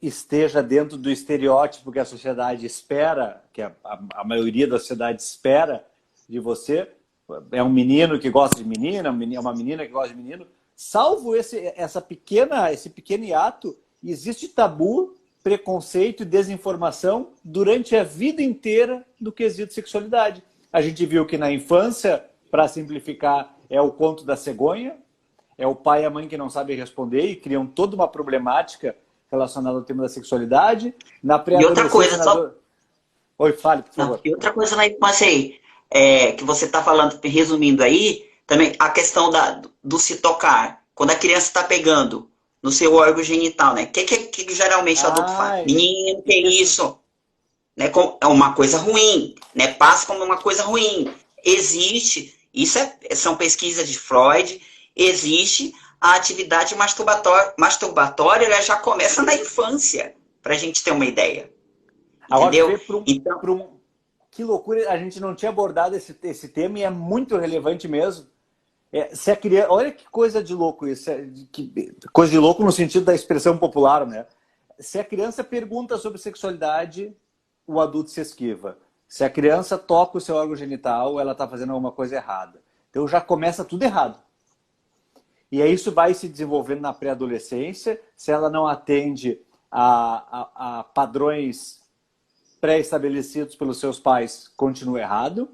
esteja dentro do estereótipo que a sociedade espera, que a maioria da sociedade espera de você, é um menino que gosta de menina, é uma menina que gosta de menino, salvo esse pequeno hiato, existe tabu, preconceito e desinformação durante a vida inteira do quesito sexualidade. A gente viu que na infância, para simplificar, é o conto da cegonha, é o pai e a mãe que não sabem responder e criam toda uma problemática relacionada ao tema da sexualidade. Na E outra pré-adolescência... coisa, só. Oi, fale, por Não, favor. e outra coisa na infância aí, que você está falando, resumindo aí, também a questão do se tocar. Quando a criança está pegando no seu órgão genital, né? Que geralmente o adulto faz? Ah, Menino, que isso. isso? Né? É uma coisa ruim, né? Passa como uma coisa ruim. Existe, são pesquisas de Freud, existe a atividade masturbatória, ela já começa na infância, para a gente ter uma ideia. Agora tu Entendeu? vê Então, que loucura, a gente não tinha abordado esse tema e é muito relevante mesmo. Se a criança, olha que coisa de louco isso, coisa de louco no sentido da expressão popular, né? Se a criança pergunta sobre sexualidade, o adulto se esquiva. Se a criança toca o seu órgão genital, ela está fazendo alguma coisa errada. Então já começa tudo errado. E aí isso vai se desenvolvendo na pré-adolescência, se ela não atende a padrões pré-estabelecidos pelos seus pais, continua errado.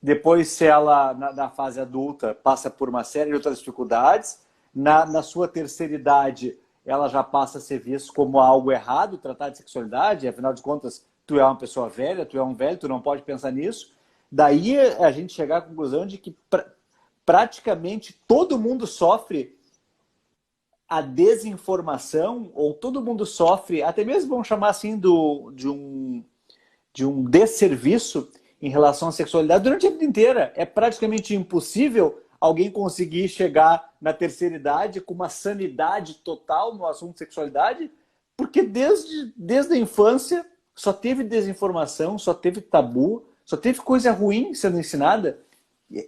Depois, se ela, na fase adulta, passa por uma série de outras dificuldades, na sua terceira idade, ela já passa a ser vista como algo errado, tratar de sexualidade, afinal de contas, tu é uma pessoa velha, tu é um velho, tu não pode pensar nisso. Daí a gente chegar à conclusão de que praticamente todo mundo sofre a desinformação, ou todo mundo sofre, até mesmo vamos chamar assim de um desserviço em relação à sexualidade durante a vida inteira. É praticamente impossível alguém conseguir chegar na terceira idade com uma sanidade total no assunto de sexualidade, porque desde a infância só teve desinformação, só teve tabu, só teve coisa ruim sendo ensinada.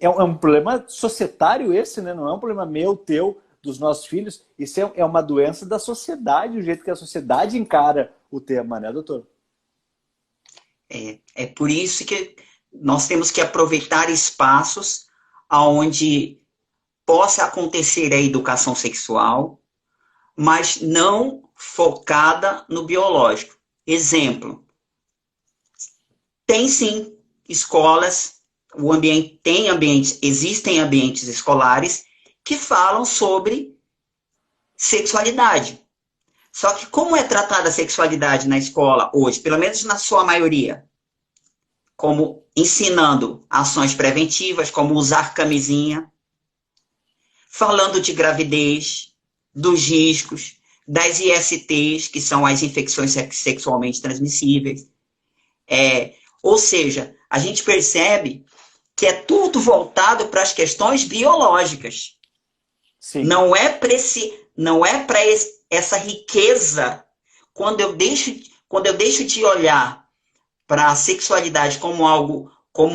É um problema societário esse, né? Não é um problema meu, teu, dos nossos filhos. Isso é uma doença da sociedade, o jeito que a sociedade encara o tema, né, doutor? é por isso que nós temos que aproveitar espaços onde possa acontecer a educação sexual, mas não focada no biológico. Exemplo, tem sim escolas, existem ambientes escolares que falam sobre sexualidade. Só que como é tratada a sexualidade na escola hoje, pelo menos na sua maioria? Como ensinando ações preventivas, como usar camisinha, falando de gravidez, dos riscos, das ISTs, que são as infecções sexualmente transmissíveis. Ou seja, a gente percebe que é tudo voltado para as questões biológicas. Sim. Não é para essa riqueza. Quando eu deixo de olhar para a sexualidade como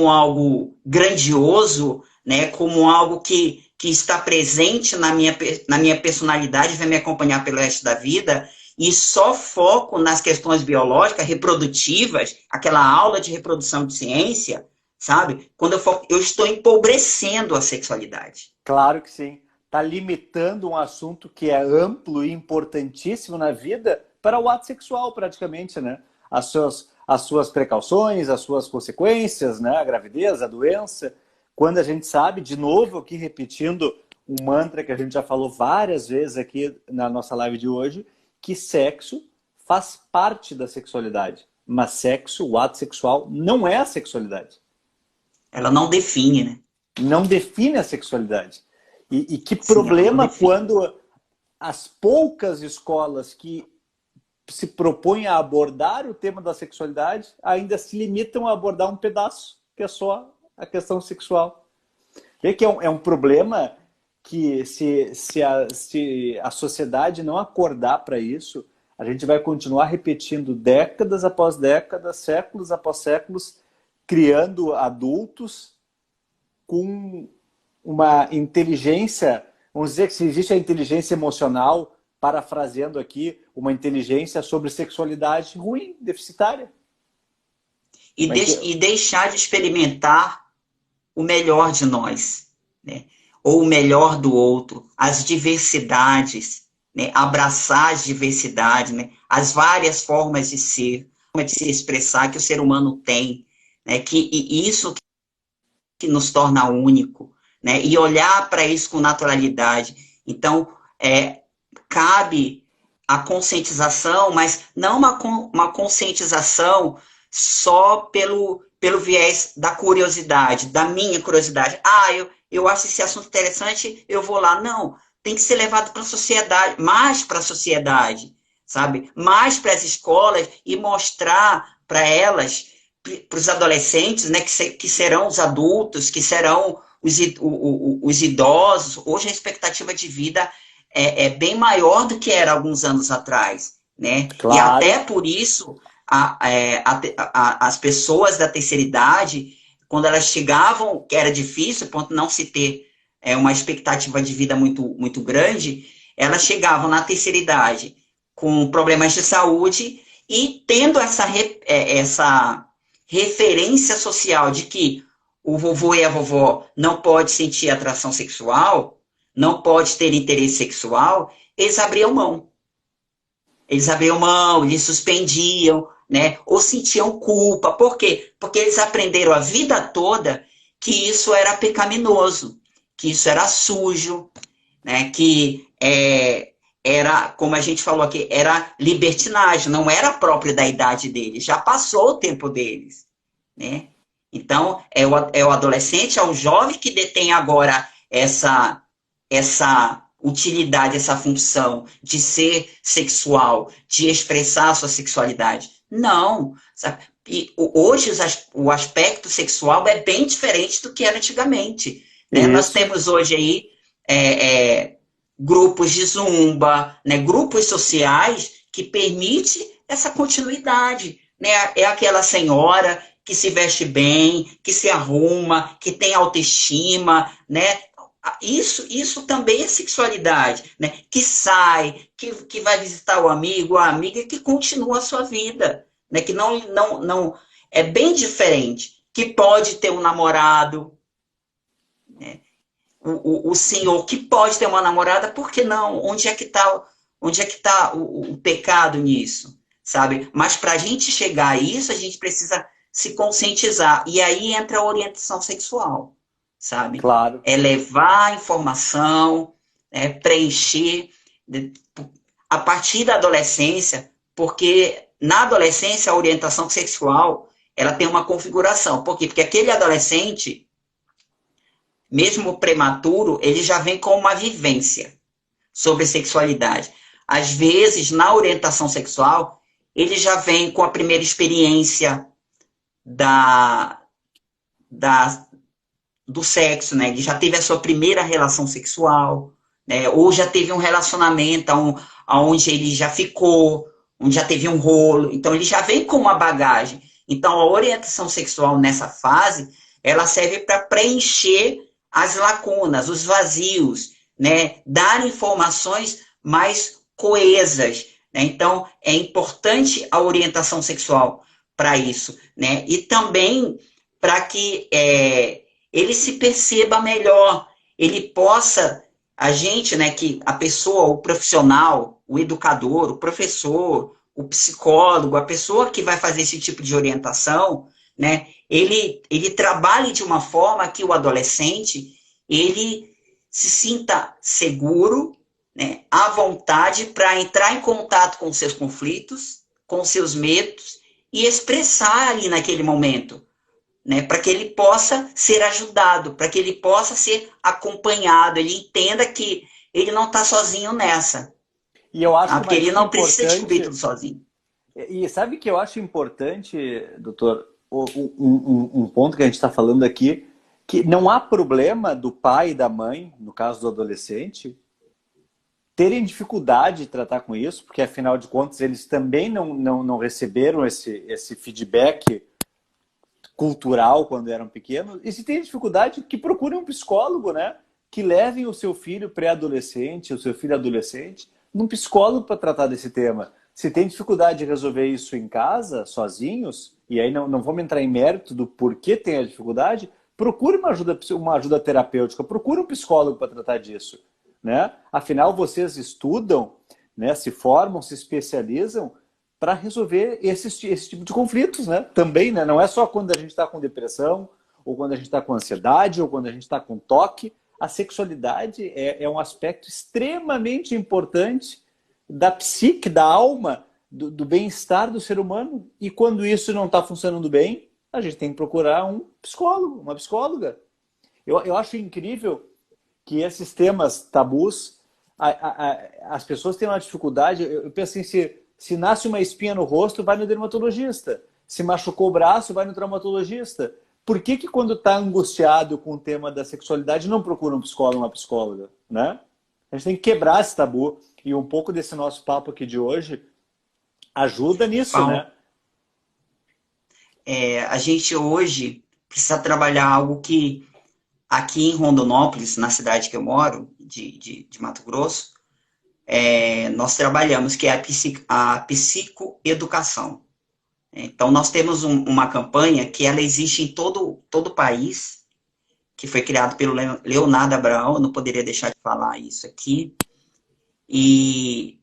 algo grandioso, né, como algo que está presente na minha personalidade, vai me acompanhar pelo resto da vida, e só foco nas questões biológicas, reprodutivas, aquela aula de reprodução de ciência, sabe? Quando eu estou empobrecendo a sexualidade. Claro que sim. Está limitando um assunto que é amplo e importantíssimo na vida para o ato sexual, praticamente, né? As suas precauções, as suas consequências, né? A gravidez, a doença. Quando a gente sabe, de novo, aqui repetindo um mantra que a gente já falou várias vezes aqui na nossa live de hoje, que sexo faz parte da sexualidade. Mas sexo, o ato sexual, não é a sexualidade. Ela não define, né? Não define a sexualidade. E que Sim, problema quando as poucas escolas que se propõem a abordar o tema da sexualidade ainda se limitam a abordar um pedaço, que é só a questão sexual. Vê que é um problema que se a sociedade não acordar para isso, a gente vai continuar repetindo décadas após décadas, séculos após séculos, criando adultos com uma inteligência, vamos dizer que se existe a inteligência emocional, parafraseando aqui, uma inteligência sobre sexualidade ruim, deficitária. E deixar de experimentar o melhor de nós, né? Ou o melhor do outro, as diversidades, né? Abraçar as diversidades, né? As várias formas de ser, de se expressar que o ser humano tem, né? E isso que nos torna único, né? E olhar para isso com naturalidade. Então, cabe a conscientização, mas não uma conscientização só pelo viés da curiosidade, da minha curiosidade. Eu acho esse assunto interessante, eu vou lá. Não, tem que ser levado para a sociedade, mais para a sociedade, sabe? Mais para as escolas e mostrar para elas, para os adolescentes, né, que serão os adultos, que serão os idosos. Hoje a expectativa de vida é bem maior do que era alguns anos atrás, né? Claro. E até por isso as pessoas da terceira idade, quando elas chegavam, que era difícil, ponto de não se ter uma expectativa de vida muito, muito grande, elas chegavam na terceira idade com problemas de saúde e tendo essa referência social de que o vovô e a vovó não pode sentir atração sexual, não pode ter interesse sexual, eles abriam mão. Eles suspendiam, né? Ou sentiam culpa. Por quê? Porque eles aprenderam a vida toda que isso era pecaminoso, que isso era sujo, né? Que era, como a gente falou aqui, era libertinagem, não era próprio da idade deles, já passou o tempo deles, né? Então, é o adolescente, é o jovem que detém agora essa utilidade, essa função de ser sexual, de expressar a sua sexualidade. Não, sabe? E hoje o aspecto sexual é bem diferente do que era antigamente, né? Nós temos hoje aí grupos de zumba, né? Grupos sociais que permitem essa continuidade, né? É aquela senhora que se veste bem, que se arruma, que tem autoestima, né? Isso também é sexualidade, né? Que sai, que vai visitar o amigo, a amiga, e que continua a sua vida, né? Que não é bem diferente, que pode ter um namorado, né? O senhor que pode ter uma namorada, por que não? Onde é que está o pecado nisso, sabe? Mas para a gente chegar a isso, a gente precisa se conscientizar, e aí entra a orientação sexual, sabe? Claro. É levar a informação, preencher, a partir da adolescência, porque na adolescência a orientação sexual ela tem uma configuração. Por quê? Porque aquele adolescente, mesmo prematuro, ele já vem com uma vivência sobre sexualidade. Às vezes, na orientação sexual, ele já vem com a primeira experiência do sexo, né? Ele já teve a sua primeira relação sexual, né? Ou já teve um relacionamento onde ele já ficou, onde já teve um rolo. Então, ele já vem com uma bagagem. Então, a orientação sexual nessa fase, ela serve para preencher as lacunas, os vazios, né? Dar informações mais coesas, né? Então, é importante a orientação sexual para isso, né? E também para que ele se perceba melhor, ele possa, a gente, né, que a pessoa, o profissional, o educador, o professor, o psicólogo, a pessoa que vai fazer esse tipo de orientação, né, ele trabalhe de uma forma que o adolescente, ele se sinta seguro, né, à vontade para entrar em contato com seus conflitos, com seus medos e expressar ali naquele momento, né, para que ele possa ser ajudado, para que ele possa ser acompanhado, ele entenda que ele não está sozinho nessa. E eu acho Porque ele não precisa descobrir tudo sozinho. E sabe que eu acho importante, doutor, um ponto que a gente está falando aqui, que não há problema do pai e da mãe, no caso do adolescente, terem dificuldade de tratar com isso, porque afinal de contas eles também não receberam esse feedback cultural quando eram pequenos. E se tem dificuldade, que procurem um psicólogo, né? Que levem o seu filho pré-adolescente, o seu filho adolescente, num psicólogo para tratar desse tema. Se tem dificuldade de resolver isso em casa, sozinhos, e aí não vamos entrar em mérito do porquê tem a dificuldade, procure uma ajuda terapêutica, procure um psicólogo para tratar disso, né? Afinal, vocês estudam, né, se formam, se especializam para resolver esse tipo de conflitos, né? Também, né? Não é só quando a gente está com depressão, ou quando a gente está com ansiedade, ou quando a gente está com toque. A sexualidade é um aspecto extremamente importante da psique, da alma, do bem-estar do ser humano. E quando isso não está funcionando bem, a gente tem que procurar um psicólogo, uma psicóloga. Eu acho incrível que esses temas tabus, as pessoas têm uma dificuldade. Eu penso assim, se nasce uma espinha no rosto, vai no dermatologista. Se machucou o braço, vai no traumatologista. Por que quando está angustiado com o tema da sexualidade, não procura um psicólogo, uma psicóloga, né? A gente tem que quebrar esse tabu. E um pouco desse nosso papo aqui de hoje ajuda nisso, Paulo, né? A gente hoje precisa trabalhar algo que aqui em Rondonópolis, na cidade que eu moro, de Mato Grosso, nós trabalhamos, que é a psicoeducação. Então, nós temos uma campanha que ela existe em todo o país, que foi criado pelo Leonardo Abraão, eu não poderia deixar de falar isso aqui. E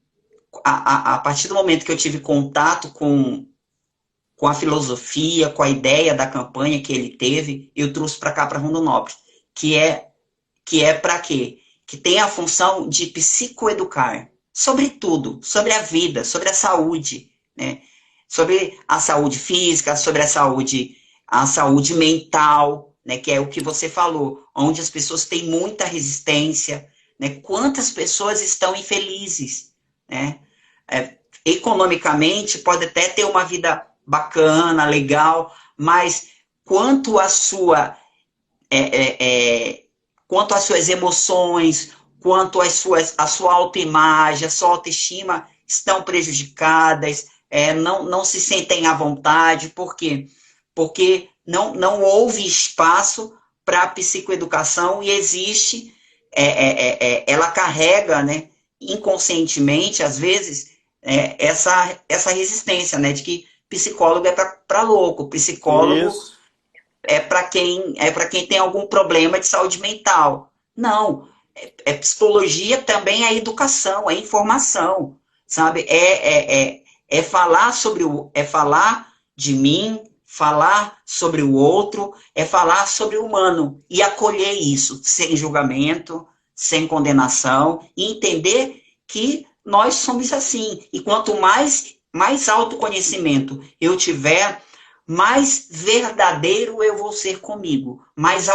a partir do momento que eu tive contato com a filosofia, com a ideia da campanha que ele teve, eu trouxe para cá, para Rondonópolis, que é para quê? Que tem a função de psicoeducar sobre tudo, sobre a vida, sobre a saúde, né? Sobre a saúde física, sobre a saúde mental, né? Que é o que você falou, onde as pessoas têm muita resistência, né? Quantas pessoas estão infelizes, né? Economicamente, pode até ter uma vida bacana, legal, mas quanto às suas emoções, quanto a sua autoimagem, a sua autoestima estão prejudicadas, não se sentem à vontade. Por quê? Porque não houve espaço para a psicoeducação e existe, ela carrega, né, inconscientemente, às vezes, essa resistência, né, de que psicólogo é para louco, psicólogo Isso. é para quem tem algum problema de saúde mental. Não, psicologia também é educação, é informação, sabe? É falar falar de mim, falar sobre o outro, é falar sobre o humano e acolher isso sem julgamento, sem condenação, e entender que nós somos assim. E quanto mais autoconhecimento eu tiver, mais verdadeiro eu vou ser comigo, mais